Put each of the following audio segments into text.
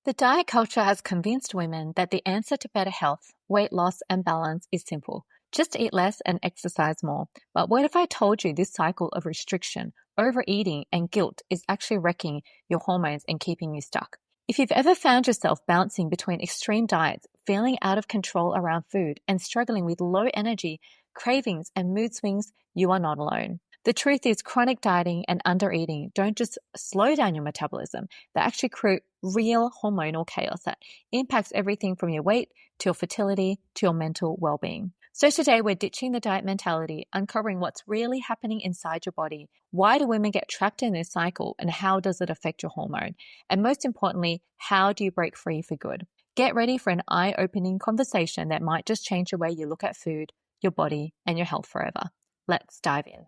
The diet culture has convinced women that the answer to better health, weight loss, and balance is simple. Just eat less and exercise more. But what if I told you this cycle of restriction, overeating, and guilt is actually wrecking your hormones and keeping you stuck? If you've ever found yourself bouncing between extreme diets, feeling out of control around food, and struggling with low energy, cravings, and mood swings, you are not alone. The truth is, chronic dieting and undereating don't just slow down your metabolism, they actually create real hormonal chaos that impacts everything from your weight to your fertility to your mental well-being. So today we're ditching the diet mentality, uncovering what's really happening inside your body. Why do women get trapped in this cycle and how does it affect your hormone? And most importantly, how do you break free for good? Get ready for an eye-opening conversation that might just change the way you look at food, your body, and your health forever. Let's dive in.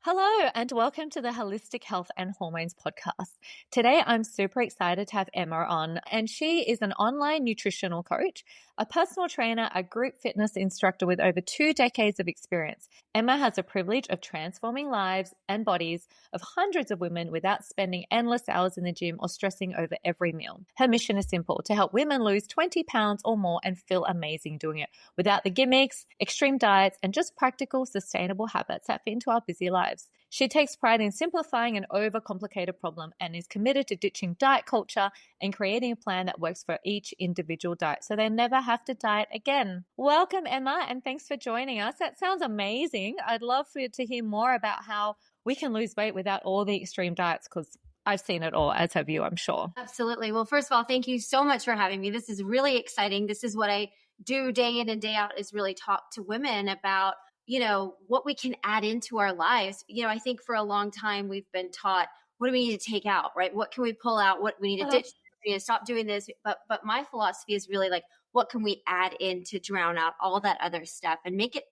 Hello, and welcome to the Holistic Health and Hormones podcast. Today, I'm super excited to have Emma on, and she is an online nutritional coach, a personal trainer, a group fitness instructor with over 2 decades of experience. Emma has the privilege of transforming lives and bodies of hundreds of women without spending endless hours in the gym or stressing over every meal. Her mission is simple: to help women lose 20 pounds or more and feel amazing doing it without the gimmicks, extreme diets, and just practical, sustainable habits that fit into our busy lives. She takes pride in simplifying an overcomplicated problem and is committed to ditching diet culture and creating a plan that works for each individual diet so they never have to diet again. Welcome, Emma, and thanks for joining us. That sounds amazing. I'd love for you to hear more about how we can lose weight without all the extreme diets, because I've seen it all, as have you, I'm sure. Absolutely. Well, first of all, thank you so much for having me. This is really exciting. This is what I do day in and day out, is really talk to women about what we can add into our lives. I think for a long time we've been taught, what do we need to take out, right? What can we pull out? What we need to ditch? We need to stop doing this. But my philosophy is really like, what can we add in to drown out all that other stuff and make it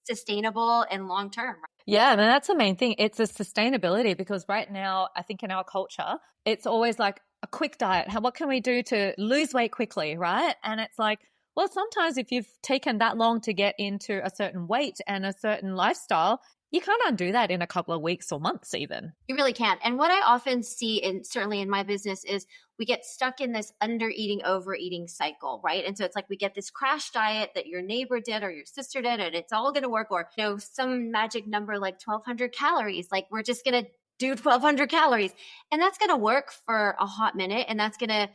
sustainable and long-term? Right? Yeah, and that's the main thing. It's a sustainability, because right now, I think in our culture, it's always like a quick diet. What can we do to lose weight quickly, right? And it's like, well, sometimes if you've taken that long to get into a certain weight and a certain lifestyle, you can't undo that in a couple of weeks or months even. You really can't. And what I often see, and certainly in my business, is we get stuck in this under-eating, overeating cycle, right? And so it's like we get this crash diet that your neighbor did or your sister did, and it's all going to work, or some magic number like 1,200 calories. Like, we're just going to do 1,200 calories. And that's going to work for a hot minute, and that's going to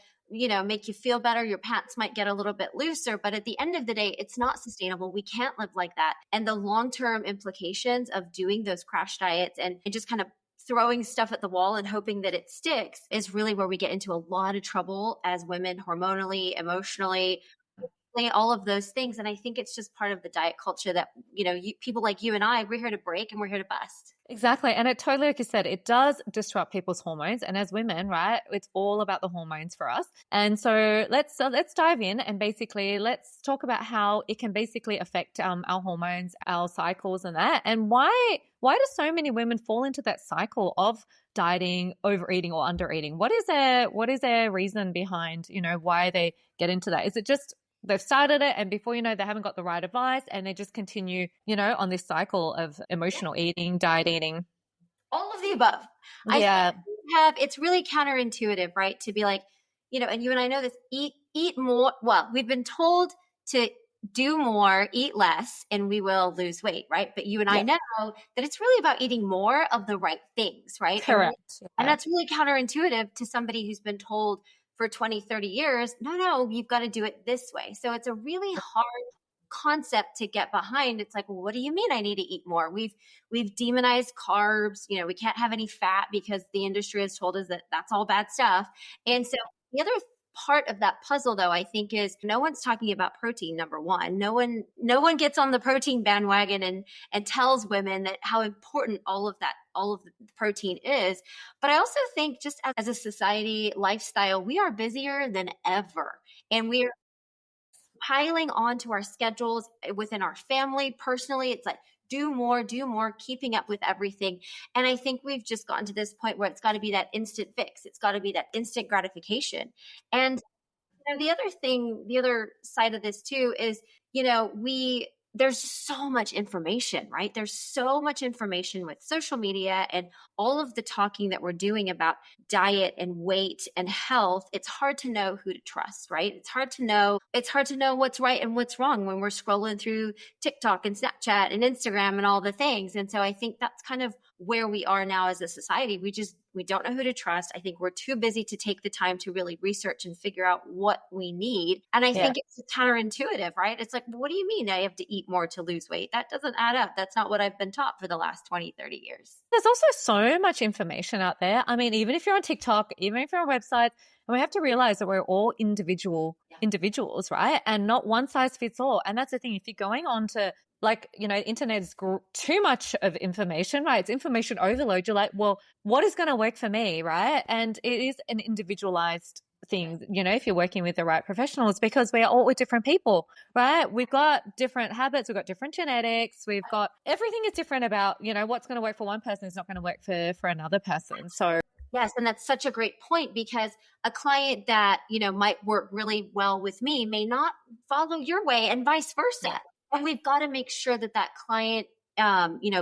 make you feel better. Your pants might get a little bit looser, but at the end of the day, it's not sustainable. We can't live like that. And the long-term implications of doing those crash diets and just kind of throwing stuff at the wall and hoping that it sticks is really where we get into a lot of trouble as women, hormonally, emotionally, all of those things. And I think it's just part of the diet culture that, people like you and I, we're here to break and we're here to bust. Exactly. And it totally, like you said, it does disrupt people's hormones. And as women, right, it's all about the hormones for us. And so let's dive in and basically let's talk about how it can basically affect our hormones, our cycles and that. And why do so many women fall into that cycle of dieting, overeating or undereating? What is their reason behind, why they get into that? Is it just they've started it and before you know, they haven't got the right advice and they just continue, on this cycle of emotional eating, diet eating? All of the above. Yeah. It's really counterintuitive, right? To be like, and you and I know this, eat more. Well, we've been told to do more, eat less, and we will lose weight, right? But you and I know that it's really about eating more of the right things, right? Correct. And that's really counterintuitive to somebody who's been told for 20, 30 years, no, you've got to do it this way. So it's a really hard concept to get behind. It's like, well, what do you mean I need to eat more? We've demonized carbs. We can't have any fat because the industry has told us that that's all bad stuff. And so the other part of that puzzle, though, I think, is no one's talking about protein. Number one, no one gets on the protein bandwagon and tells women that how important all of the protein is. But I also think, just as a society lifestyle, we are busier than ever, and we are piling onto our schedules within our family. Personally, it's like do more, keeping up with everything. And I think we've just gotten to this point where it's got to be that instant fix. It's got to be that instant gratification. And the other thing, the other side of this too is, there's so much information, right? There's so much information with social media and all of the talking that we're doing about diet and weight and health. It's hard to know who to trust, right? It's hard to know what's right and what's wrong when we're scrolling through TikTok and Snapchat and Instagram and all the things. And so I think that's kind of where we are now as a society. We don't know who to trust. I think we're too busy to take the time to really research and figure out what we need. And I think it's counterintuitive, right? It's like, what do you mean I have to eat more to lose weight? That doesn't add up. That's not what I've been taught for the last 20, 30 years. There's also so much information out there. I mean, even if you're on TikTok, even if you're on websites, and we have to realize that we're all individuals, right? And not one size fits all. And that's the thing. If you're going on to the internet is too much of information, right? It's information overload. You're like, well, what is going to work for me, right? And it is an individualized thing, if you're working with the right professionals, because we are all with different people, right? We've got different habits, we've got different genetics, we've got everything is different about, what's going to work for one person is not going to work for another person. So yes, and that's such a great point, because a client that, might work really well with me may not follow your way and vice versa. Yeah. And we've got to make sure that client,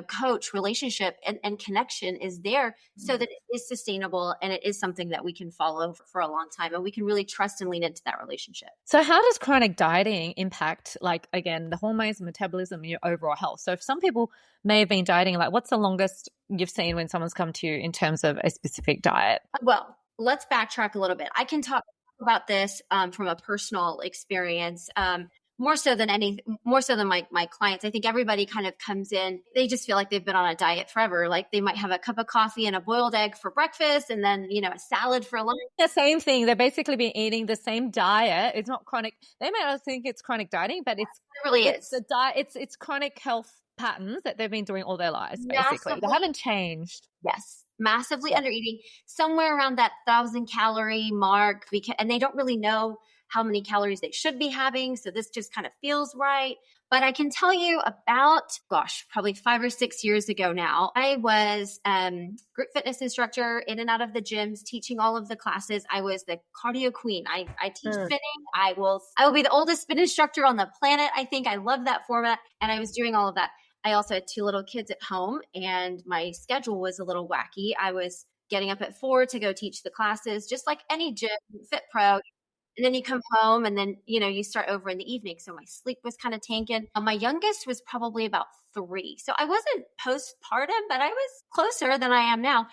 coach relationship and connection is there so that it is sustainable and it is something that we can follow for a long time and we can really trust and lean into that relationship. So how does chronic dieting impact, again, the hormones, metabolism, and your overall health? So if some people may have been dieting, what's the longest you've seen when someone's come to you in terms of a specific diet? Well, let's backtrack a little bit. I can talk about this from a personal experience. More so than my clients. I think everybody kind of comes in, they just feel like they've been on a diet forever. Like they might have a cup of coffee and a boiled egg for breakfast and then, a salad for lunch. The same thing. They've basically been eating the same diet. It's not chronic. They may not think it's chronic dieting, but it really is. The diet, it's chronic health patterns that they've been doing all their lives, basically. They haven't changed. Yes. Massively under eating, somewhere around that 1,000-calorie mark, and they don't really know how many calories they should be having. So this just kind of feels right. But I can tell you about, probably 5 or 6 years ago now, I was group fitness instructor in and out of the gyms, teaching all of the classes. I was the cardio queen. I teach spinning. I will be the oldest spin instructor on the planet. I think I love that format. And I was doing all of that. I also had 2 little kids at home and my schedule was a little wacky. I was getting up at 4 to go teach the classes, just like any gym, Fit Pro. And then you come home and then, you start over in the evening. So my sleep was kind of tanking. My youngest was probably about 3. So I wasn't postpartum, but I was closer than I am now.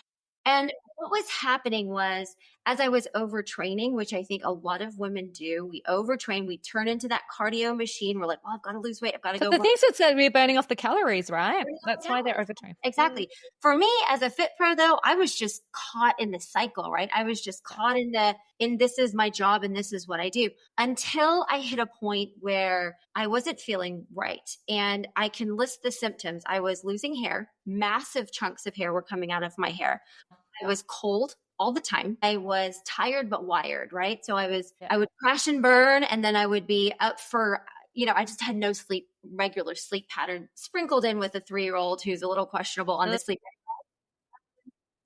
And what was happening was, as I was overtraining, which I think a lot of women do, we overtrain, we turn into that cardio machine. We're like, well, I've got to lose weight. I've got to go. The things that we're burning off the calories, right? That's why they're overtrained. Exactly. For me, as a fit pro, though, I was just caught in the cycle, right? I was just caught in this is my job and this is what I do, until I hit a point where I wasn't feeling right. And I can list the symptoms. I was losing hair. Massive chunks of hair were coming out of my hair. I was cold all the time. I was tired but wired, right? So I would crash and burn, and then I would be up for, I just had no regular sleep pattern, sprinkled in with a 3-year-old who's a little questionable on the sleep.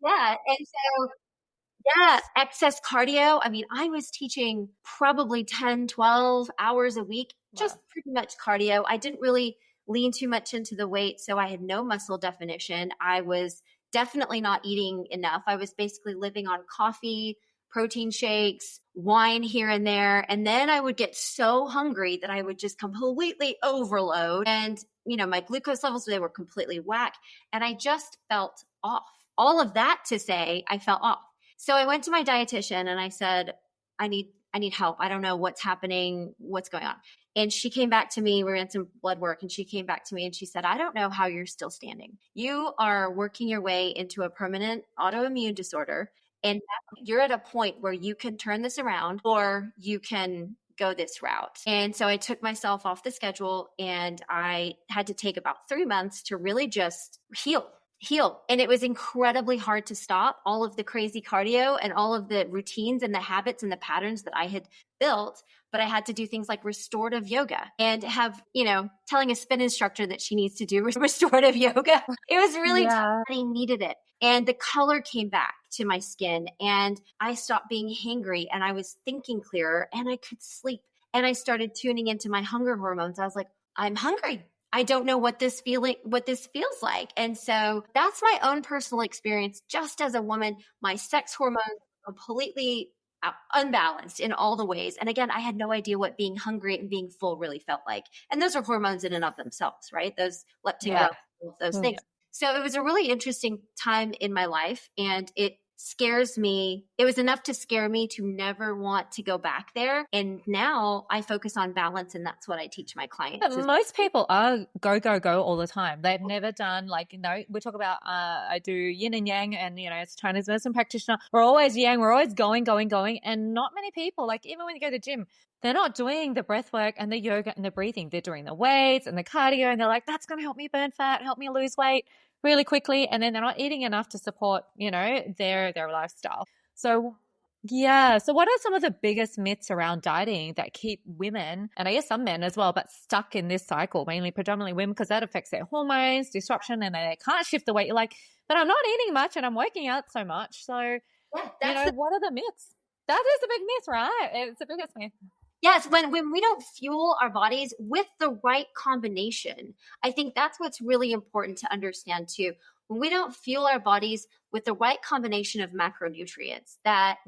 Yeah. And so, excess cardio. I mean, I was teaching probably 10, 12 hours a week, just pretty much cardio. I didn't really lean too much into the weight. So I had no muscle definition. I was definitely not eating enough. I was basically living on coffee, protein shakes, wine here and there. And then I would get so hungry that I would just completely overload. And, my glucose levels, they were completely whack. And I just felt off. All of that to say, I felt off. So I went to my dietitian and I said, I need help. I don't know what's happening, what's going on. And she came back to me, we ran some blood work, and she came back to me and she said, I don't know how you're still standing. You are working your way into a permanent autoimmune disorder, and you're at a point where you can turn this around or you can go this route. And so I took myself off the schedule and I had to take about 3 months to really just heal healed. And it was incredibly hard to stop all of the crazy cardio and all of the routines and the habits and the patterns that I had built. But I had to do things like restorative yoga and have, telling a spin instructor that she needs to do restorative yoga. It was really tough. I needed it. And the color came back to my skin and I stopped being hangry and I was thinking clearer and I could sleep. And I started tuning into my hunger hormones. I was like, I'm hungry. I don't know what this feels like. And so that's my own personal experience. Just as a woman, my sex hormones are completely unbalanced in all the ways. And again, I had no idea what being hungry and being full really felt like. And those are hormones in and of themselves, right? Those leptin growth, those things. So it was a really interesting time in my life, and it scares me. It was enough to scare me to never want to go back there. And now I focus on balance, and that's what I teach my clients. But most people are go, go, go all the time. They've never done we talk about, I do yin and yang, and, as a Chinese medicine practitioner, we're always yang, we're always going, going, going. And not many people, even when you go to the gym, they're not doing the breath work and the yoga and the breathing. They're doing the weights and the cardio, and they're like, that's going to help me burn fat, help me lose weight really quickly. And then they're not eating enough to support, their lifestyle. So what are some of the biggest myths around dieting that keep women, and I guess some men as well, but stuck in this cycle, mainly predominantly women, because that affects their hormones, disruption, and they can't shift the weight. You're like, but I'm not eating much and I'm working out so much. So, what are the myths? That is a big myth, right? It's the biggest myth. Yes, when we don't fuel our bodies with the right combination, I think that's what's really important to understand too. When we don't fuel our bodies with the right combination of macronutrients, that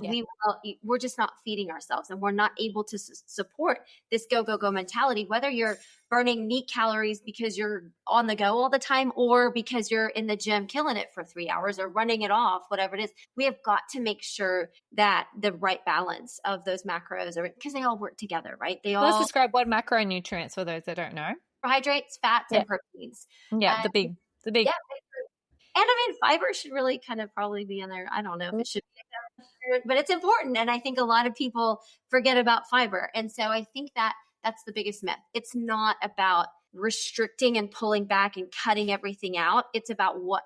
we're just not feeding ourselves, and we're not able to support this go, go, go mentality, whether you're burning neat calories because you're on the go all the time, or because you're in the gym killing it for 3 hours or running it off, whatever it is. We have got to make sure that the right balance of those macros are, because they all work together, right? Let's describe what macronutrients for those that don't know. Carbohydrates, fats, and proteins. Yeah, the big. Yeah, and I mean, fiber should really kind of probably be in there. I don't know if it should be, but it's important. And I think a lot of people forget about fiber. And so I think that's the biggest myth. It's not about restricting and pulling back and cutting everything out. It's about what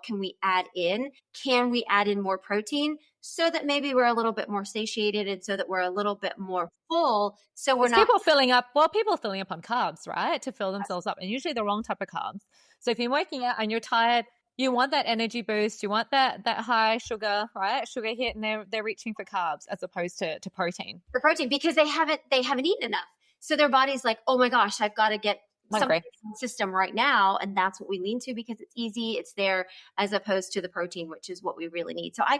can we add in? Can we add in more protein so that maybe we're a little bit more satiated, and so that we're a little bit more full? So we're not people filling up on carbs, right? To fill themselves up, and usually the wrong type of carbs. So if you're working out and you're tired, you want that energy boost, you want that high sugar, right? Sugar hit, and they're reaching for carbs as opposed to protein. For protein, because they haven't eaten enough. So their body's like, oh my gosh, I've got to get something in the system right now. And that's what we lean to because it's easy, it's there, as opposed to the protein, which is what we really need. So I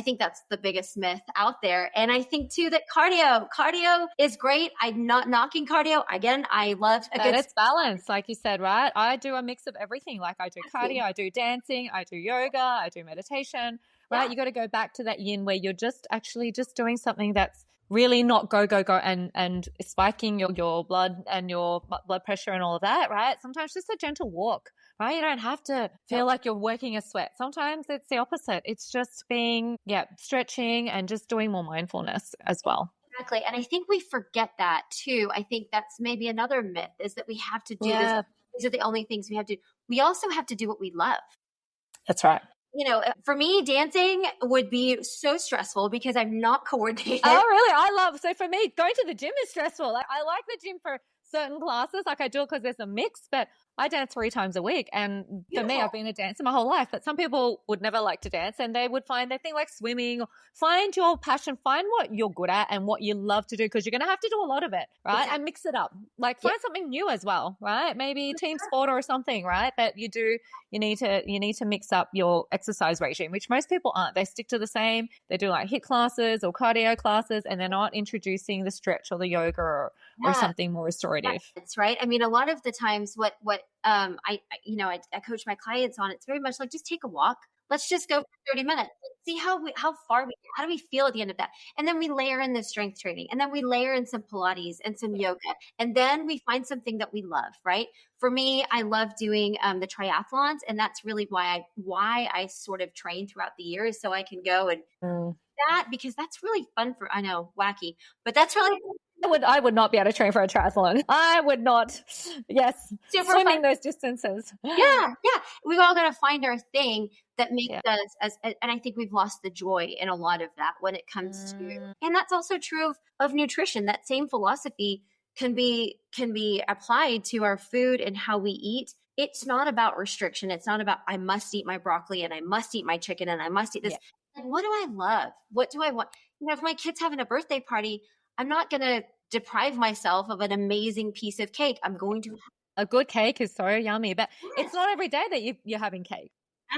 think that's the biggest myth out there. And I think too that cardio is great. I'm not knocking cardio. Again, I love it's balance, like you said, right? I do a mix of everything. Like I do cardio, I do dancing, I do yoga, I do meditation, right? Yeah. You got to go back to that yin where you're just doing something that's really not go, go, go and spiking your blood and your blood pressure and all of that, right? Sometimes just a gentle walk, right? You don't have to feel like you're working a sweat. Sometimes it's the opposite. It's just being, stretching and just doing more mindfulness as well. Exactly. And I think we forget that too. I think that's maybe another myth, is that we have to do this. These are the only things we have to do. We also have to do what we love. That's right. For me, dancing would be so stressful because I'm not coordinated. Oh, really? So for me, going to the gym is stressful. Like, I like the gym for certain classes. Like I do it because there's a mix, but I dance 3 times a week. And for me, I've been a dancer my whole life, but some people would never like to dance, and they would find their thing like swimming. Find your passion, find what you're good at and what you love to do, because you're going to have to do a lot of it, right? Exactly. And mix it up. Like find something new as well, right? Maybe team sport or something, right? That you need to mix up your exercise regime, which most people aren't. They stick to the same. They do like HIIT classes or cardio classes, and they're not introducing the stretch or the yoga or something more restorative. That's right. I mean, a lot of the times what I coach my clients on, it's very much like, just take a walk. Let's just go for 30 minutes. Let's see how do we feel at the end of that? And then we layer in the strength training, and then we layer in some Pilates and some yoga. And then we find something that we love, right? For me, I love doing the triathlons. And that's really why I sort of train throughout the year, is so I can go and that, because that's really fun I know, wacky, but that's really I would not be able to train for a triathlon. I would not. Yes. Super Swimming fun. those distances. Yeah. We've all got to find our thing that makes Yeah. us and I think we've lost the joy in a lot of that when it comes to, and that's also true of nutrition. That same philosophy can be applied to our food and how we eat. It's not about restriction. It's not about I must eat my broccoli and I must eat my chicken and I must eat this. Like, what do I love? What do I want? If my kid's having a birthday party, I'm not going to deprive myself of an amazing piece of cake. I'm going to. A good cake is so yummy, but it's not every day that you're having cake.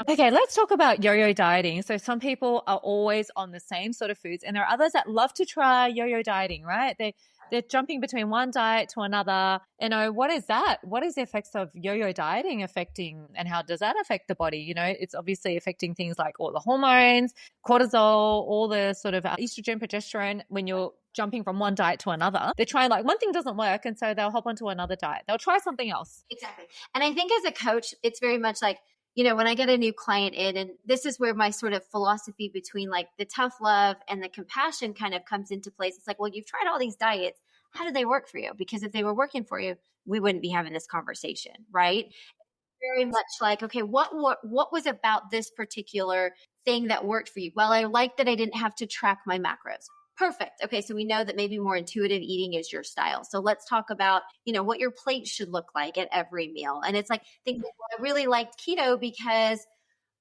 Okay, let's talk about yo-yo dieting. So some people are always on the same sort of foods, and there are others that love to try yo-yo dieting, right? They're jumping between one diet to another. What is that? What is the effects of yo-yo dieting affecting, and how does that affect the body? It's obviously affecting things like all the hormones, cortisol, all the sort of estrogen, progesterone when you're jumping from one diet to another. They're trying, like, one thing doesn't work, and so they'll hop onto another diet. They'll try something else. Exactly. And I think as a coach, it's very much like, when I get a new client in, and this is where my sort of philosophy between like the tough love and the compassion kind of comes into place. It's like, well, you've tried all these diets. How do they work for you? Because if they were working for you, we wouldn't be having this conversation, right? Very much like, okay, what was about this particular thing that worked for you? Well, I like that I didn't have to track my macros. Perfect. Okay, so we know that maybe more intuitive eating is your style. So let's talk about, what your plate should look like at every meal. And it's like, things like, well, I really liked keto because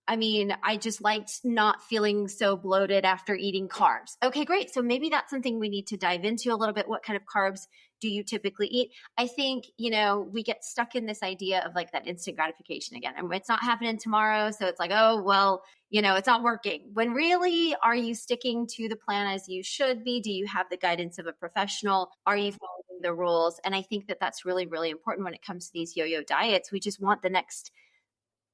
I just liked not feeling so bloated after eating carbs. Okay, great. So maybe that's something we need to dive into a little bit. What kind of carbs do you typically eat? I think, we get stuck in this idea of like that instant gratification again. And it's not happening tomorrow. So it's like, oh, well, it's not working. When really, are you sticking to the plan as you should be? Do you have the guidance of a professional? Are you following the rules? And I think that that's really, really important when it comes to these yo-yo diets. We just want the next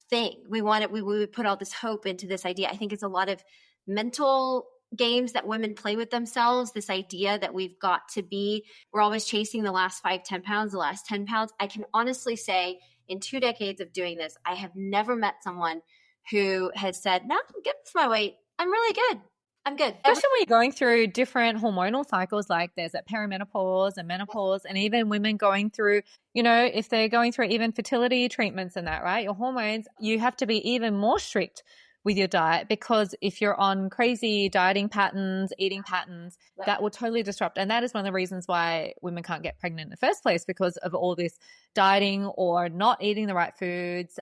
thing. We want it. We would put all this hope into this idea. I think it's a lot of mental games that women play with themselves. This idea that we've got to be, we're always chasing the last 5-10 pounds, the last 10 pounds. I can honestly say in 2 decades of doing this, I have never met someone who has said, no, I'm good with my weight. I'm really good. I'm good. Especially when you're going through different hormonal cycles, like there's that perimenopause and menopause, and even women going through, if they're going through even fertility treatments and that, right? Your hormones, you have to be even more strict with your diet, because if you're on crazy dieting patterns, eating patterns, that will totally disrupt. And that is one of the reasons why women can't get pregnant in the first place, because of all this dieting or not eating the right foods.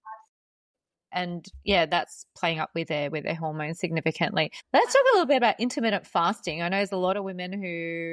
And yeah, that's playing up with their hormones significantly. Let's talk a little bit about intermittent fasting. I know there's a lot of women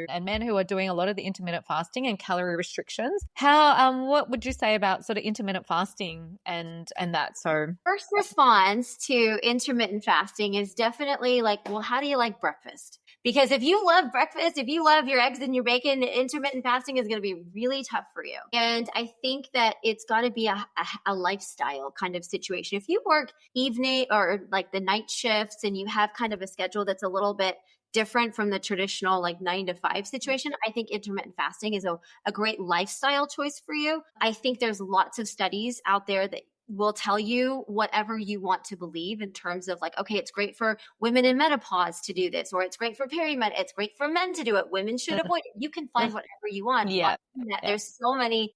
and men who are doing a lot of the intermittent fasting and calorie restrictions. What would you say about sort of intermittent fasting and that? So first response to intermittent fasting is definitely like, well, how do you like breakfast? Because if you love breakfast, if you love your eggs and your bacon, intermittent fasting is going to be really tough for you. And I think that it's got to be a lifestyle kind of situation. If you work evening or like the night shifts and you have kind of a schedule that's a little bit different from the traditional like 9 to 5 situation, I think intermittent fasting is a great lifestyle choice for you. I think there's lots of studies out there that will tell you whatever you want to believe in terms of like, okay, it's great for women in menopause to do this, or it's great for perimenopause, it's great for men to do it. Women should avoid it. You can find whatever you want. Yeah. There's so many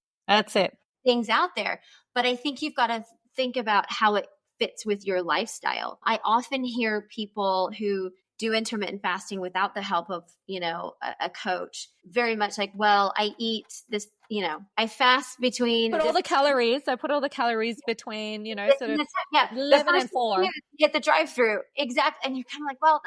things out there, but I think you've got to think about how it fits with your lifestyle. I often hear people who do intermittent fasting without the help of, a coach, very much like, well, I eat this, I fast between. I put all the calories between, sort of 11 and 4. Hit the drive-through. Exactly. And you're kind of like, well,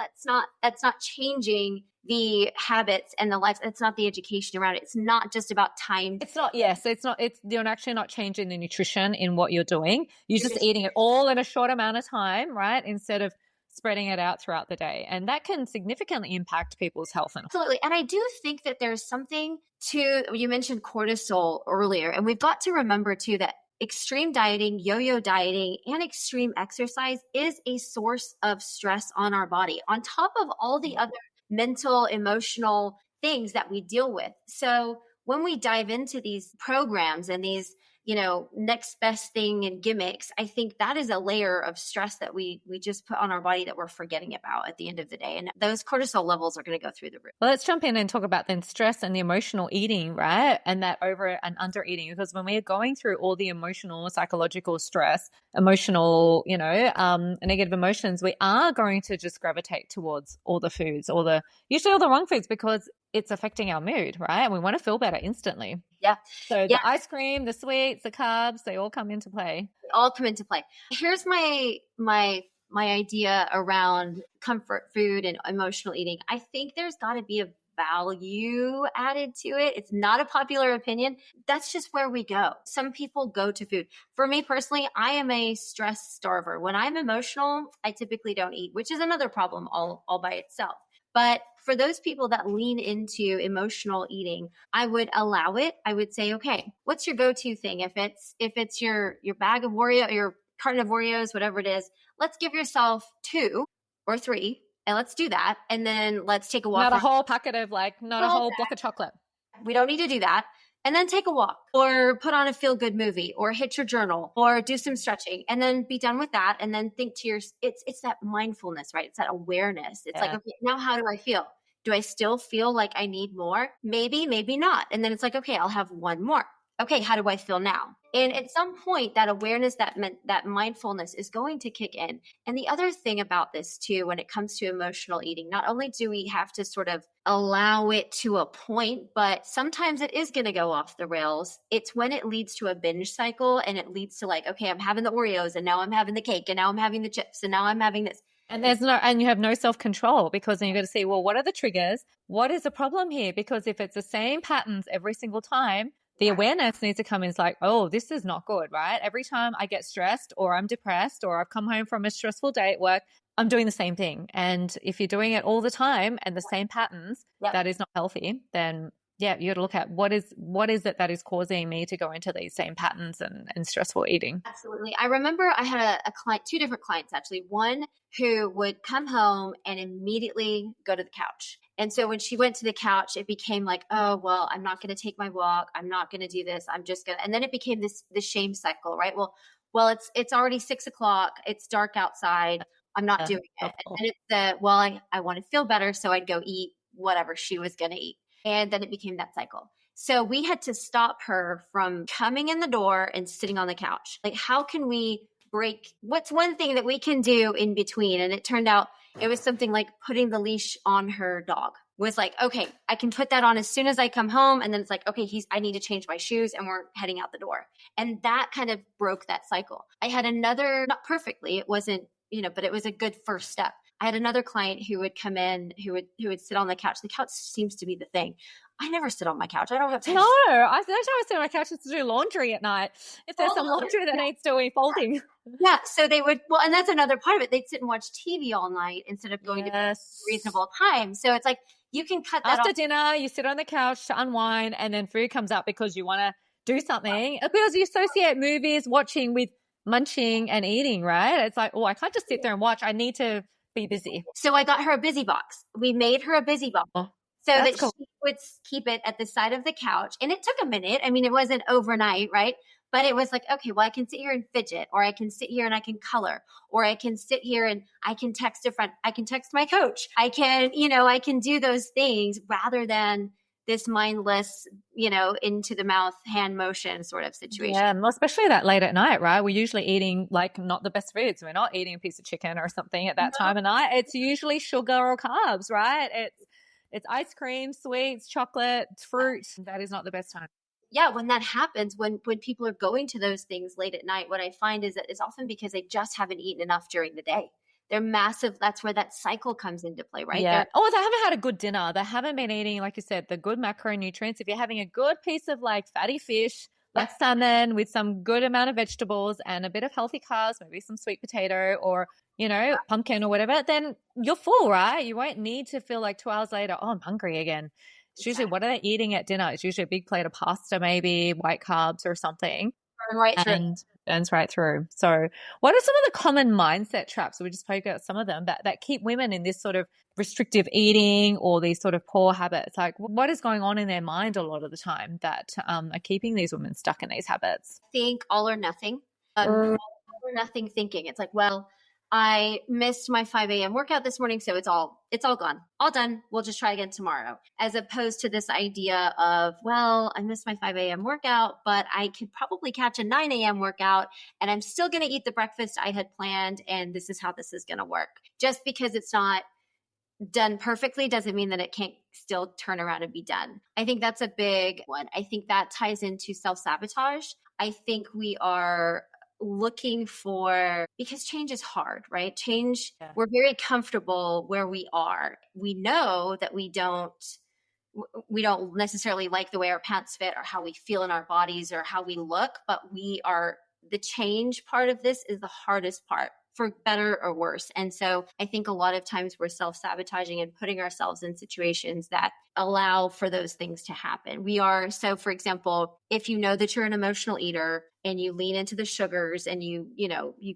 that's not changing the habits and the life. It's not the education around it. It's not just about time. It's not, you're actually not changing the nutrition in what you're doing. You're just eating it all in a short amount of time, right? Instead of spreading it out throughout the day. And that can significantly impact people's health. Absolutely. And I do think that there's something to, you mentioned cortisol earlier, and we've got to remember too that extreme dieting, yo-yo dieting, and extreme exercise is a source of stress on our body, on top of all the other mental, emotional things that we deal with. So when we dive into these programs and these, next best thing and gimmicks, I think that is a layer of stress that we just put on our body that we're forgetting about at the end of the day. And those cortisol levels are going to go through the roof. Well, let's jump in and talk about then stress and the emotional eating, right? And that over and under eating, because when we're going through all the emotional, psychological stress, emotional, negative emotions, we are going to just gravitate towards all the foods, usually all the wrong foods, because it's affecting our mood, right? And we want to feel better instantly. Yeah. So the ice cream, the sweets, the carbs, they all come into play. They all come into play. Here's my idea around comfort food and emotional eating. I think there's got to be a value added to it. It's not a popular opinion. That's just where we go. Some people go to food. For me personally, I am a stress starver. When I'm emotional, I typically don't eat, which is another problem all by itself. But for those people that lean into emotional eating, I would allow it. I would say, okay, what's your go-to thing? If it's your bag of Oreo, your carton of Oreos, whatever it is, let's give yourself 2 or 3 and let's do that. And then let's take a walk. Not a whole packet of not a whole block of chocolate. We don't need to do that. And then take a walk or put on a feel-good movie or hit your journal or do some stretching and then be done with that. And then think to it's that mindfulness, right? It's that awareness. It's like, okay, now how do I feel? Do I still feel like I need more? Maybe, maybe not. And then it's like, okay, I'll have one more. Okay, how do I feel now? And at some point, that awareness, that mindfulness is going to kick in. And the other thing about this too, when it comes to emotional eating, not only do we have to sort of allow it to a point, but sometimes it is going to go off the rails. It's when it leads to a binge cycle and it leads to like, okay, I'm having the Oreos and now I'm having the cake and now I'm having the chips and now I'm having this. And you have no self-control, because then you've got to see, well, what are the triggers? What is the problem here? Because if it's the same patterns every single time, the awareness needs to come in. It's like, oh, this is not good, right? Every time I get stressed or I'm depressed or I've come home from a stressful day at work, I'm doing the same thing. And if you're doing it all the time and the same patterns, that is not healthy, then you got to look at what is it that is causing me to go into these same patterns and stressful eating. Absolutely. I remember I had a client, 2 different clients actually, one who would come home and immediately go to the couch. And so when she went to the couch, it became like, oh, well, I'm not going to take my walk. I'm not going to do this. I'm just going to, and then it became this shame cycle, right? Well, it's already 6 o'clock. It's dark outside. I'm not doing it. And it's I want to feel better. So I'd go eat whatever she was going to eat. And then it became that cycle. So we had to stop her from coming in the door and sitting on the couch. Like, how can we break? What's one thing that we can do in between? And it turned out it was something like putting the leash on her dog. Was like, okay, I can put that on as soon as I come home. And then it's like, okay, I need to change my shoes and we're heading out the door. And that kind of broke that cycle. I had another, not perfectly, it wasn't, but it was a good first step. I had another client who would come in, who would sit on the couch. The couch seems to be the thing. I never sit on my couch. I don't have time. No, I sit on my couch is to do laundry at night. If there's some laundry that needs doing, folding. Yeah, so they would, and that's another part of it. They'd sit and watch TV all night instead of going to bed at a reasonable time. So it's like, you can cut that after off. dinner, you sit on the couch to unwind, and then food comes up because you want to do something. Because you associate movies, watching with munching and eating, right? It's like, oh, I can't just sit there and watch. I need to be busy. So I got her a busy box. We made her a busy box. Oh, so that cool. She would keep it at the side of the couch. And it took a minute. I mean, it wasn't overnight, right? But it was like, okay, well, I can sit here and fidget, or I can sit here and I can color, or I can sit here and I can text a friend. I can text my coach. I can, I can do those things rather than this mindless, into the mouth hand motion sort of situation. Yeah, especially that late at night, right? We're usually eating like not the best foods. We're not eating a piece of chicken or something at that time of night. It's usually sugar or carbs, right? It's ice cream, sweets, chocolate, fruit. That is not the best time. Yeah, when that happens, when people are going to those things late at night, what I find is that it's often because they just haven't eaten enough during the day. They're massive. That's where that cycle comes into play, right? Yeah. They haven't had a good dinner. They haven't been eating, like you said, the good macronutrients. If you're having a good piece of like fatty fish, like salmon with some good amount of vegetables and a bit of healthy carbs, maybe some sweet potato or, pumpkin or whatever, then you're full, right? You won't need to feel like 2 hours later, oh, I'm hungry again. It's usually what are they eating at dinner? It's usually a big plate of pasta, maybe white carbs or something. Right. And burns right through. So what are some of the common mindset traps? We just spoke about some of them that keep women in this sort of restrictive eating or these sort of poor habits. Like what is going on in their mind a lot of the time that are keeping these women stuck in these habits? Think all or nothing. All or nothing thinking. It's like, well, I missed my 5 a.m. workout this morning, so it's all gone, all done. We'll just try again tomorrow. As opposed to this idea of, well, I missed my 5 a.m. workout, but I could probably catch a 9 a.m. workout, and I'm still going to eat the breakfast I had planned, and this is how this is going to work. Just because it's not done perfectly doesn't mean that it can't still turn around and be done. I think that's a big one. I think that ties into self-sabotage. I think we are looking for, because change is hard, right? Change, we're very comfortable where we are. We know that we don't necessarily like the way our pants fit or how we feel in our bodies or how we look, but the change part of this is the hardest part, for better or worse. And so I think a lot of times we're self-sabotaging and putting ourselves in situations that allow for those things to happen. So for example, if you know that you're an emotional eater and you lean into the sugars and you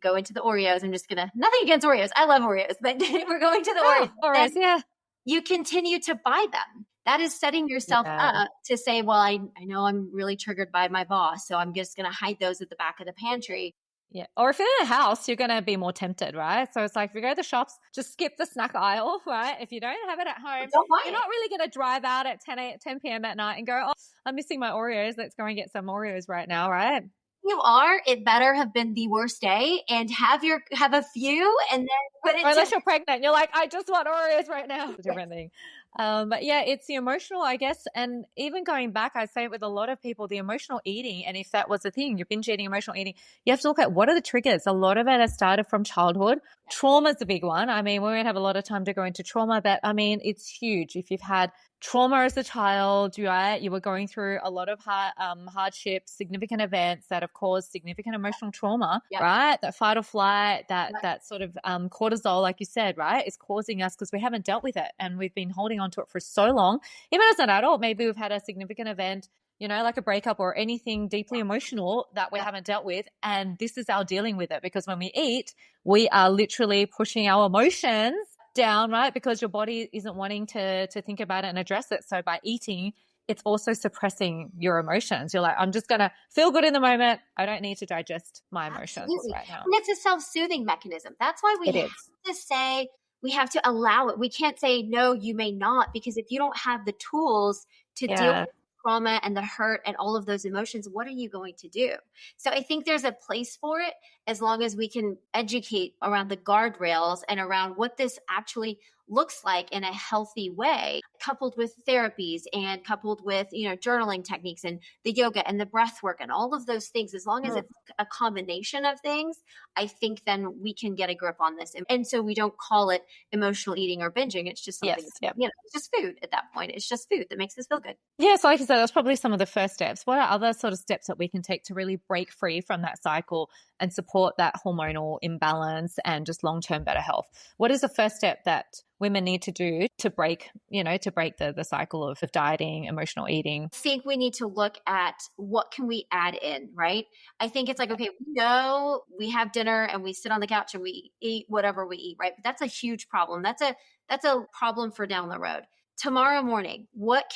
go into the Oreos, nothing against Oreos. I love Oreos, but we're going to the Oreos. Yeah. You continue to buy them. That is setting yourself up to say, well, I know I'm really triggered by my boss, so I'm just going to hide those at the back of the pantry. Yeah. Or if you're in a house, you're going to be more tempted, right? So it's like if you go to the shops, just skip the snack aisle, right? If you don't have it at home, you're not really going to drive out at 10 p.m. at night and go, oh, I'm missing my Oreos. Let's go and get some Oreos right now, right? You are, it better have been the worst day and have a few and then put it. Or unless you're pregnant, you're like, I just want Oreos right now. It's a different thing. But yeah, it's the emotional, I guess. And even going back, I say it with a lot of people, the emotional eating. And if that was the thing, you're binge eating, emotional eating, you have to look at what are the triggers. A lot of it has started from childhood. Trauma is the big one. I mean, we won't have a lot of time to go into trauma, but I mean, it's huge. If you've had trauma as a child, right? You were going through a lot of hardships, significant events that have caused significant emotional trauma, right? That fight or flight, that sort of cortisol, like you said, right, is causing us because we haven't dealt with it and we've been holding on to it for so long. Even as an adult, maybe we've had a significant event, like a breakup or anything deeply emotional that we haven't dealt with. And this is our dealing with it, because when we eat, we are literally pushing our emotions down, right? Because your body isn't wanting to think about it and address it. So by eating, it's also suppressing your emotions. You're like, I'm just going to feel good in the moment. I don't need to digest my emotions right now. And it's a self-soothing mechanism. That's why we have to say, we have to allow it. We can't say, no, you may not, because if you don't have the tools to deal with trauma and the hurt and all of those emotions, what are you going to do? So I think there's a place for it, as long as we can educate around the guardrails and around what this actually looks like in a healthy way, coupled with therapies and coupled with, journaling techniques and the yoga and the breath work and all of those things. As long as it's a combination of things, I think then we can get a grip on this. And so we don't call it emotional eating or binging. It's just something, it's just food at that point. It's just food that makes us feel good. Yeah. So like you said, that's probably some of the first steps. What are other sort of steps that we can take to really break free from that cycle and support that hormonal imbalance and just long-term better health? What is the first step that women need to do to break the cycle of dieting, emotional eating? I think we need to look at what can we add in, right? I think it's like, okay, we know we have dinner and we sit on the couch and we eat whatever we eat, right? But that's a huge problem. That's a problem for down the road. Tomorrow morning, what's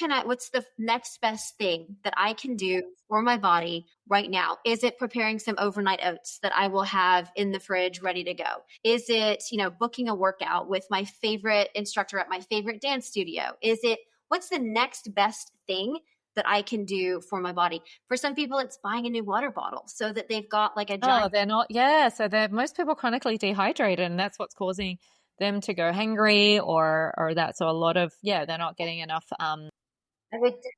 the next best thing that I can do for my body right now? Is it preparing some overnight oats that I will have in the fridge ready to go? Is it, booking a workout with my favorite instructor at my favorite dance studio? What's the next best thing that I can do for my body? For some people, it's buying a new water bottle so that they've got like a giant. Oh, they're not. Yeah. So most people chronically dehydrated, and that's what's causing them to go hangry or that. So a lot of, they're not getting enough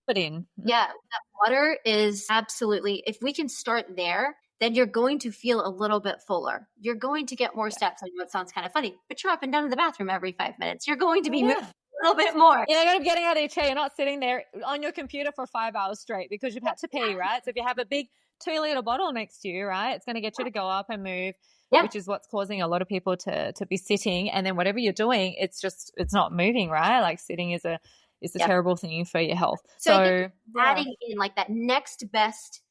put in. Yeah. That water is absolutely, if we can start there, then you're going to feel a little bit fuller. You're going to get more steps. I know it sounds kind of funny, but you're up and down to the bathroom every 5 minutes. You're going to be moving a little bit more. You're going to be getting out of your chair. You're not sitting there on your computer for 5 hours straight because you've had to pee, right? So if you have a big 2-liter bottle next to you, right, it's going to get you to go up and move. Which is what's causing a lot of people to be sitting. And then whatever you're doing, it's not moving, right? Like sitting is a terrible thing for your health. So adding in like that next best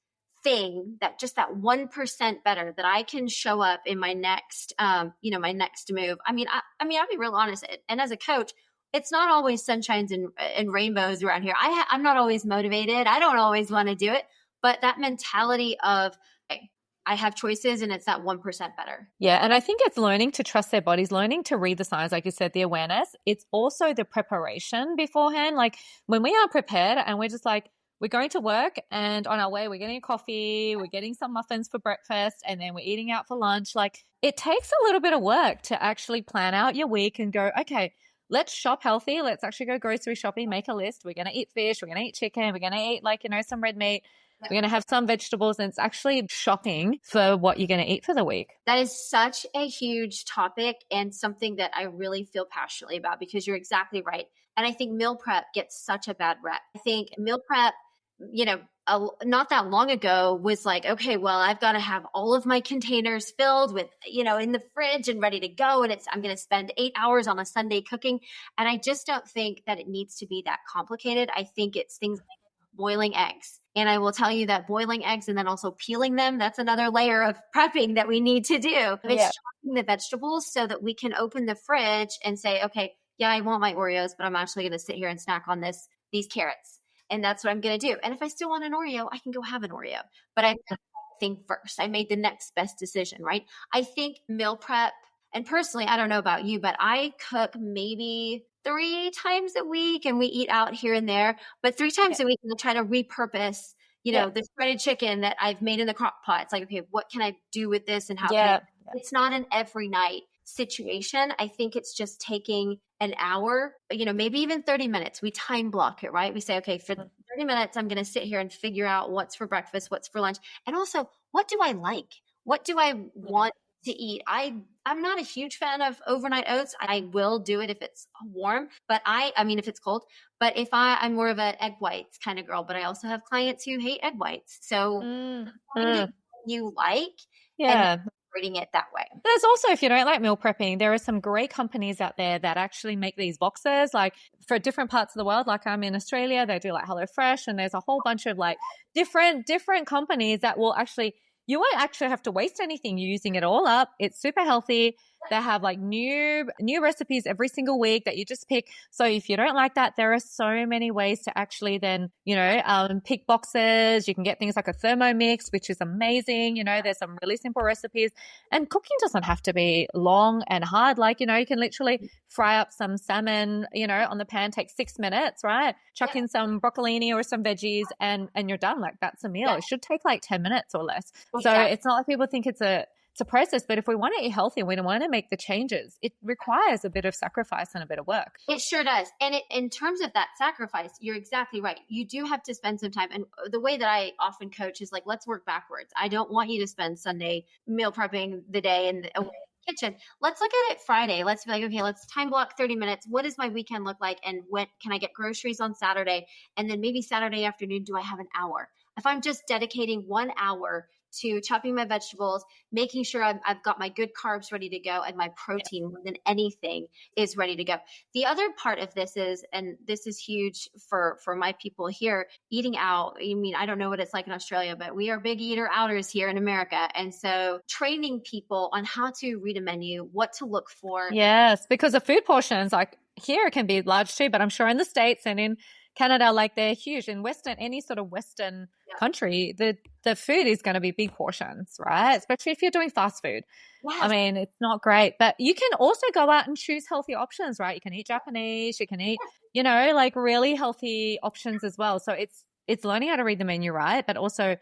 thing, that just that 1% better, that I can show up in my next, my next move. I mean, I'll be real honest. And as a coach, it's not always sunshines and rainbows around here. I'm not always motivated. I don't always want to do it, but that mentality of, okay, I have choices and it's that 1% better. Yeah. And I think it's learning to trust their bodies, learning to read the signs, like you said, the awareness. It's also the preparation beforehand. Like when we aren't prepared and we're just like, we're going to work and on our way, we're getting a coffee, we're getting some muffins for breakfast, and then we're eating out for lunch. Like it takes a little bit of work to actually plan out your week and go, okay, let's shop healthy. Let's actually go grocery shopping, make a list. We're going to eat fish. We're going to eat chicken. We're going to eat some red meat. We're going to have some vegetables, and it's actually shopping for what you're going to eat for the week. That is such a huge topic and something that I really feel passionately about, because you're exactly right. And I think meal prep gets such a bad rep. I think meal prep, not that long ago was like, okay, well, I've got to have all of my containers filled with, in the fridge and ready to go. And I'm going to spend 8 hours on a Sunday cooking. And I just don't think that it needs to be that complicated. I think it's things like boiling eggs. And I will tell you that boiling eggs and then also peeling them, that's another layer of prepping that we need to do. It's chopping the vegetables so that we can open the fridge and say, okay, yeah, I want my Oreos, but I'm actually going to sit here and snack on these carrots. And that's what I'm going to do. And if I still want an Oreo, I can go have an Oreo. But I think first, I made the next best decision, right? I think meal prep, and personally, I don't know about you, but I cook maybe 3 times a week and we eat out here and there, but 3 times a week and I try to repurpose, the shredded chicken that I've made in the crock pot. It's like, okay, what can I do with this and how can it's not an every night situation. I think it's just taking an hour, maybe even 30 minutes. We time block it, right? We say, okay, for 30 minutes, I'm going to sit here and figure out what's for breakfast, what's for lunch. And also, what do I like? What do I want to eat? I'm not a huge fan of overnight oats. I will do it if it's warm, but if it's cold, but if I'm more of an egg whites kind of girl, but I also have clients who hate egg whites. So you like, and reading it that way. There's also, if you don't like meal prepping, there are some great companies out there that actually make these boxes, like for different parts of the world. Like I'm in Australia, they do like HelloFresh, and there's a whole bunch of like different companies that will actually, you won't actually have to waste anything. You're using it all up. It's super healthy. They have like new recipes every single week that you just pick. So if you don't like that, there are so many ways to actually then, pick boxes. You can get things like a Thermomix, which is amazing. There's some really simple recipes, and cooking doesn't have to be long and hard. Like, you can literally fry up some salmon, on the pan, take 6 minutes, right? Chuck in some broccolini or some veggies and you're done. Like that's a meal. It should take like 10 minutes or less. So it's not like people think it's a process, but if we want to eat healthy and we don't want to make the changes, it requires a bit of sacrifice and a bit of work. It sure does. And in terms of that sacrifice, you're exactly right. You do have to spend some time. And the way that I often coach is like, let's work backwards. I don't want you to spend Sunday meal prepping the day in the kitchen. Let's look at it Friday. Let's be like, okay, let's time block 30 minutes. What does my weekend look like? And when can I get groceries on Saturday? And then maybe Saturday afternoon, do I have an hour? If I'm just dedicating 1 hour to chopping my vegetables, making sure I've got my good carbs ready to go and my protein more than anything is ready to go. The other part of this is, and this is huge for my people here, eating out. I mean, I don't know what it's like in Australia, but we are big eater outers here in America. And so training people on how to read a menu, what to look for. Yes, because the food portions, like here it can be large too, but I'm sure in the States and in Canada, like they're huge. In any sort of Western country, the food is going to be big portions, right? Especially if you're doing fast food. Yes. I mean, it's not great, but you can also go out and choose healthy options, right? You can eat Japanese, you can eat, like really healthy options as well. So it's learning how to read the menu, right? But also,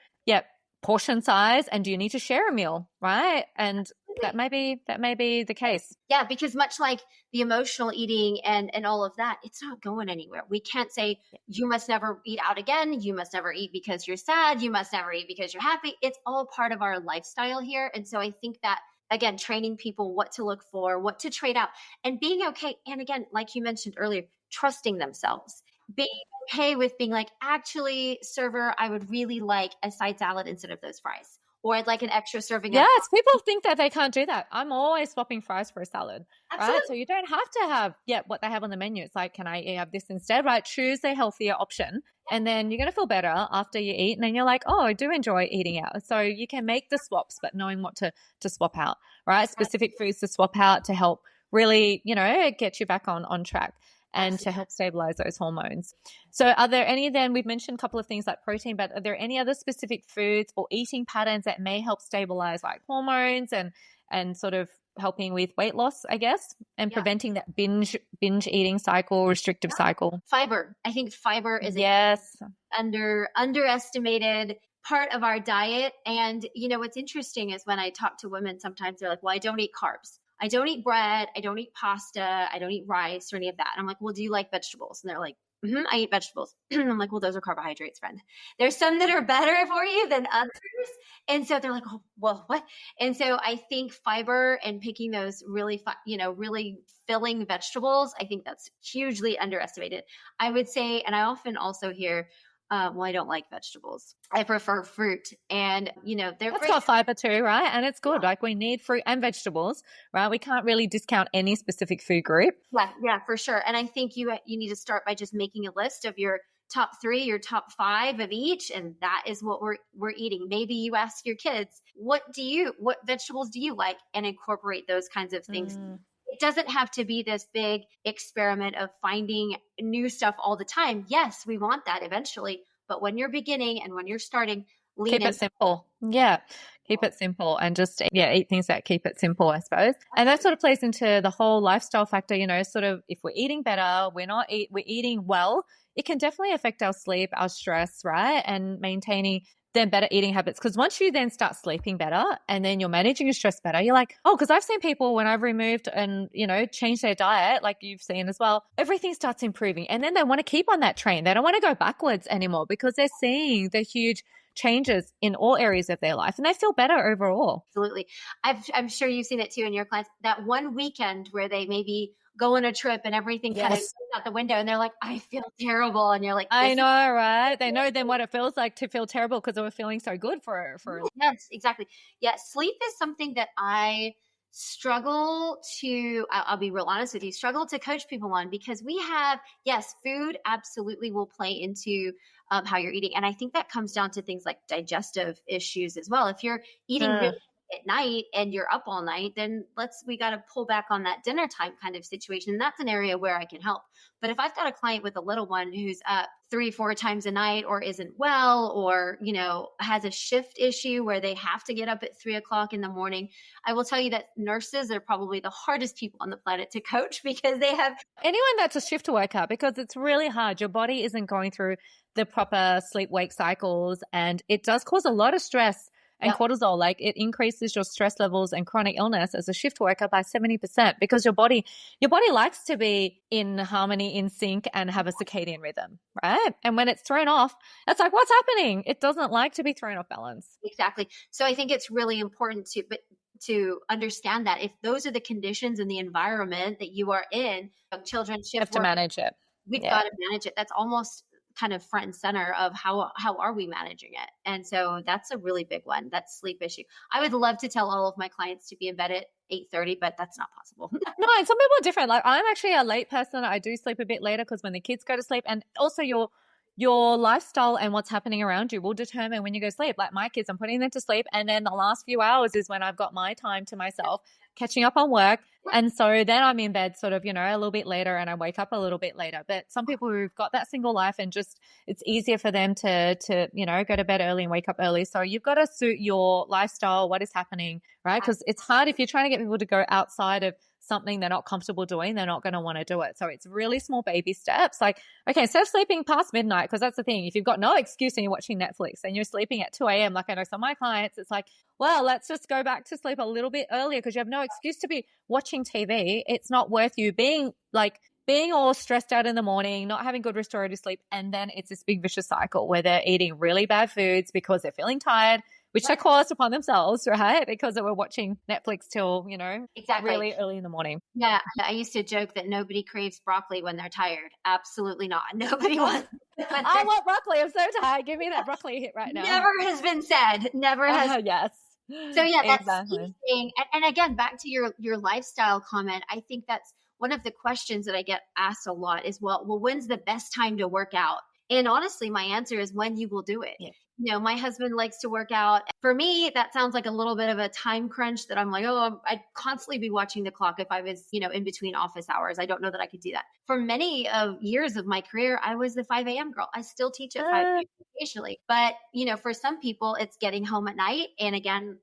portion size, and do you need to share a meal, right? And that may be the case. Yeah, because much like the emotional eating and all of that, it's not going anywhere. We can't say you must never eat out again. You must never eat because you're sad. You must never eat because you're happy. It's all part of our lifestyle here. And so I think that, again, training people what to look for, what to trade out, and being okay. And again, like you mentioned earlier, trusting themselves, being okay with being like, actually, server, I would really like a side salad instead of those fries. Or I'd like an extra serving. Yes, people think that they can't do that. I'm always swapping fries for a salad, right? So you don't have to have what they have on the menu. It's like, can I have this instead, right? Choose a healthier option And then you're going to feel better after you eat. And then you're like, oh, I do enjoy eating out. So you can make the swaps, but knowing what to swap out, right? Specific foods to swap out to help really, get you back on track and to help stabilize those hormones. So are there any, then we've mentioned a couple of things like protein, but are there any other specific foods or eating patterns that may help stabilize like hormones and sort of helping with weight loss, I guess, and preventing that binge eating cycle, restrictive cycle? Fiber. I think fiber is yes. underestimated part of our diet. And what's interesting is when I talk to women, sometimes they're like, well, I don't eat carbs. I don't eat bread. I don't eat pasta. I don't eat rice or any of that. And I'm like, well, do you like vegetables? And they're like, I eat vegetables. I'm like, well, those are carbohydrates, friend. There's some that are better for you than others. And so they're like, oh, well, what? And so I think fiber and picking those really, really filling vegetables, I think that's hugely underestimated. I would say, and I often also hear, well, I don't like vegetables. I prefer fruit. And, they're That's great. got fiber too, right? And it's good. Like we need fruit and vegetables, right? We can't really discount any specific food group. Yeah, for sure. And I think you need to start by just making a list of your top 3, your top 5 of each. And that is what we're eating. Maybe you ask your kids, what vegetables do you like? And incorporate those kinds of things. It doesn't have to be this big experiment of finding new stuff all the time. Yes, we want that eventually. But when you're beginning and when you're starting, keep it simple. Yeah. Keep it simple and just, eat things that keep it simple, I suppose. And that sort of plays into the whole lifestyle factor, sort of if we're eating better, we're eating well, it can definitely affect our sleep, our stress, right? And maintaining then better eating habits. Because once you then start sleeping better and then you're managing your stress better, you're like, oh, because I've seen people when I've removed and, changed their diet, like you've seen as well, everything starts improving. And then they want to keep on that train. They don't want to go backwards anymore because they're seeing the huge changes in all areas of their life and they feel better overall. Absolutely. I'm sure you've seen it too in your clients, that one weekend where they maybe go on a trip and everything kind of goes out the window and they're like, I feel terrible. And you're like, I know, right? They know then what it feels like to feel terrible because they were feeling so good for Yes, exactly. Yeah. Sleep is something that I struggle to, I'll be real honest with you, struggle to coach people on because we have, yes, food absolutely will play into how you're eating. And I think that comes down to things like digestive issues as well. If you're eating really at night and you're up all night, then we got to pull back on that dinner time kind of situation. And that's an area where I can help. But if I've got a client with a little one who's up 3-4 times a night or isn't well, or, has a shift issue where they have to get up at 3:00 in the morning, I will tell you that nurses are probably the hardest people on the planet to coach because they have anyone that's a shift worker, because it's really hard. Your body isn't going through the proper sleep-wake cycles and it does cause a lot of stress. And cortisol, like it increases your stress levels and chronic illness as a shift worker by 70% because your body likes to be in harmony, in sync and have a circadian rhythm, right? And when it's thrown off, it's like, what's happening? It doesn't like to be thrown off balance. Exactly. So I think it's really important to understand that if those are the conditions and the environment that you are in, children shift you have to manage it. We've got to manage it. That's almost kind of front and center of how are we managing it. And so that's a really big one, that sleep issue. I would love to tell all of my clients to be in bed at 8:30, but that's not possible. No, and some people are different. Like I'm actually a late person. I do sleep a bit later because when the kids go to sleep, and also your lifestyle and what's happening around you will determine when you go to sleep. Like my kids, I'm putting them to sleep. And then the last few hours is when I've got my time to myself, catching up on work. And so then I'm in bed sort of, a little bit later and I wake up a little bit later. But some people who've got that single life and just it's easier for them to go to bed early and wake up early. So you've got to suit your lifestyle, what is happening, right? Because it's hard if you're trying to get people to go outside of something they're not comfortable doing, they're not going to want to do it. So it's really small baby steps. Like, okay, instead of sleeping past midnight, because that's the thing, if you've got no excuse and you're watching Netflix and you're sleeping at 2 a.m., like I know some of my clients, it's like, well, let's just go back to sleep a little bit earlier because you have no excuse to be watching TV. It's not worth you being all stressed out in the morning, not having good restorative sleep. And then it's this big vicious cycle where they're eating really bad foods because they're feeling tired, which they caused upon themselves, right? Because they were watching Netflix till, really early in the morning. Yeah. I used to joke that nobody craves broccoli when they're tired. Absolutely not. Nobody wants. I want broccoli. I'm so tired. Give me that broccoli hit right now. Never has been said. Never has. Yes. So yeah, that's interesting. And again, back to your lifestyle comment, I think that's one of the questions that I get asked a lot is, well, when's the best time to work out? And honestly, my answer is when you will do it. Yeah. My husband likes to work out. For me, that sounds like a little bit of a time crunch that I'm like, oh, I'd constantly be watching the clock if I was, in between office hours. I don't know that I could do that. For many of years of my career, I was the 5 a.m. girl. I still teach at 5 a.m. occasionally. But, for some people, it's getting home at night. And again,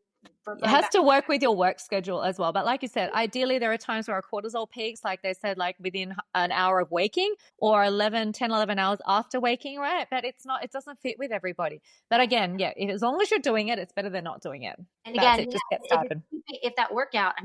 it has to work with your work schedule as well. But like you said, ideally there are times where our cortisol peaks, like they said, like within an hour of waking or 11 hours after waking, right? But it doesn't fit with everybody. But again, yeah, as long as you're doing it, it's better than not doing it. And again, just get started. If that workout,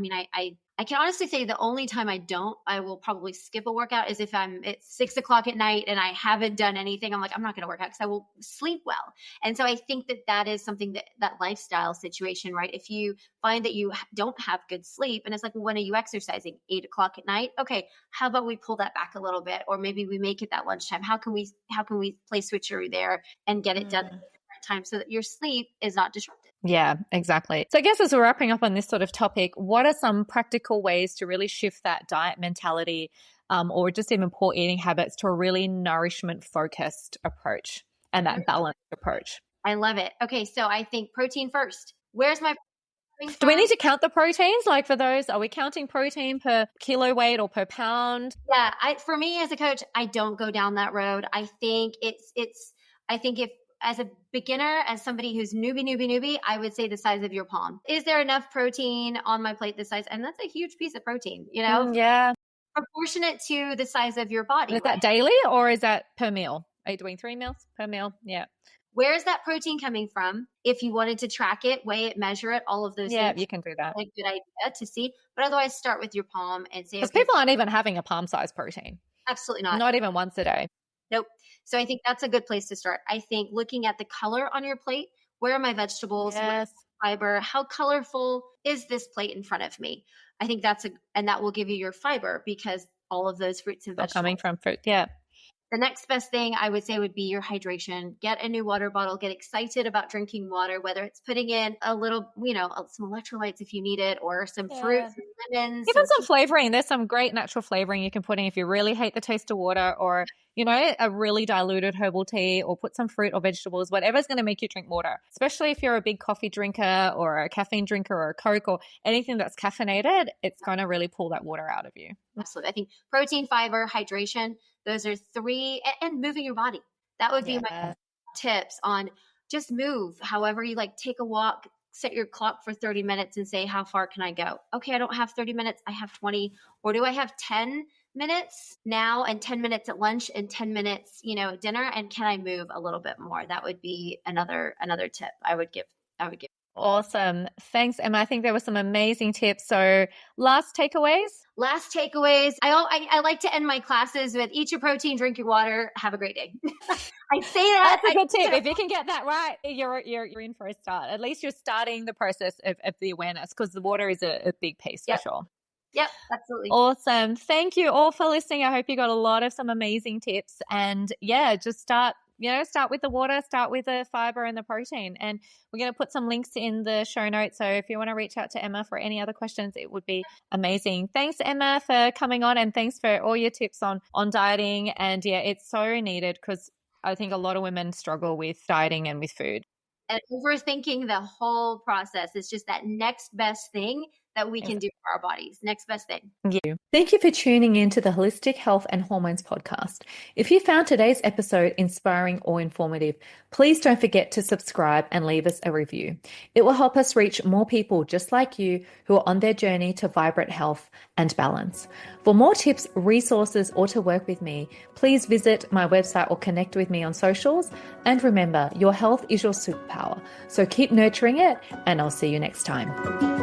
I can honestly say the only time I will probably skip a workout is if it's 6 o'clock at night and I haven't done anything. I'm like, I'm not going to work out because I will sleep well. And so I think that is something that lifestyle situation, right? If you find that you don't have good sleep and it's like, well, when are you exercising? 8 o'clock at night? Okay. How about we pull that back a little bit? Or maybe we make it that lunchtime. How can we play switcheroo there and get it done at a different time so that your sleep is not disrupted? Yeah, exactly. So I guess as we're wrapping up on this sort of topic, what are some practical ways to really shift that diet mentality or just even poor eating habits to a really nourishment-focused approach and that balanced approach? I love it. Okay, so I think protein first. Where's my protein? Do we need to count the proteins? Like for those, are we counting protein per kilo weight or per pound? Yeah, for me as a coach, I don't go down that road. I think if as a beginner, as somebody who's newbie, I would say the size of your palm. Is there enough protein on my plate this size? And that's a huge piece of protein, Yeah. Proportionate to the size of your body. Is that daily or is that per meal? Are you doing 3 meals per meal? Yeah. Where's that protein coming from? If you wanted to track it, weigh it, measure it, all of those things. Yeah, you can do that. A good idea to see. But otherwise, start with your palm and say, because people aren't even having a palm-sized protein. Absolutely not. Not even once a day. Nope. So I think that's a good place to start. I think looking at the color on your plate, where are my vegetables? Yes. Fiber? How colorful is this plate in front of me? I think and that will give you your fiber because all of those fruits and vegetables are coming from fruit. Yeah. The next best thing I would say would be your hydration. Get a new water bottle. Get excited about drinking water, whether it's putting in a little, some electrolytes if you need it, or some fruits, lemons. Even some flavoring. There's some great natural flavoring you can put in if you really hate the taste of water, or, a really diluted herbal tea, or put some fruit or vegetables, whatever's going to make you drink water, especially if you're a big coffee drinker or a caffeine drinker or a Coke or anything that's caffeinated, it's going to really pull that water out of you. Absolutely. I think protein, fiber, hydration, those are 3, and moving your body. That would be my tips on just move. However you take a walk, set your clock for 30 minutes and say, how far can I go? Okay, I don't have 30 minutes. I have 20, or do I have 10 minutes now and 10 minutes at lunch and 10 minutes, at dinner? And can I move a little bit more? That would be another tip I would give. Awesome. Thanks, Emma. I think there were some amazing tips. So last takeaways? I like to end my classes with eat your protein, drink your water, have a great day. I say that. That's a good tip. If you can get that right, you're in for a start. At least you're starting the process of the awareness, because the water is a big piece for sure. Yep, absolutely. Awesome. Thank you all for listening. I hope you got a lot of some amazing tips. And just start with the water, start with the fiber and the protein. And we're going to put some links in the show notes. So if you want to reach out to Emma for any other questions, it would be amazing. Thanks, Emma, for coming on, and thanks for all your tips on dieting. And it's so needed, because I think a lot of women struggle with dieting and with food. And overthinking the whole process is just that next best thing that we can do for our bodies. Next best thing. Thank you for tuning in to the Holistic Health and Hormones podcast. If you found today's episode inspiring or informative, please don't forget to subscribe and leave us a review. It will help us reach more people just like you who are on their journey to vibrant health and balance. For more tips, resources, or to work with me, please visit my website or connect with me on socials. And remember, your health is your superpower. So keep nurturing it, and I'll see you next time.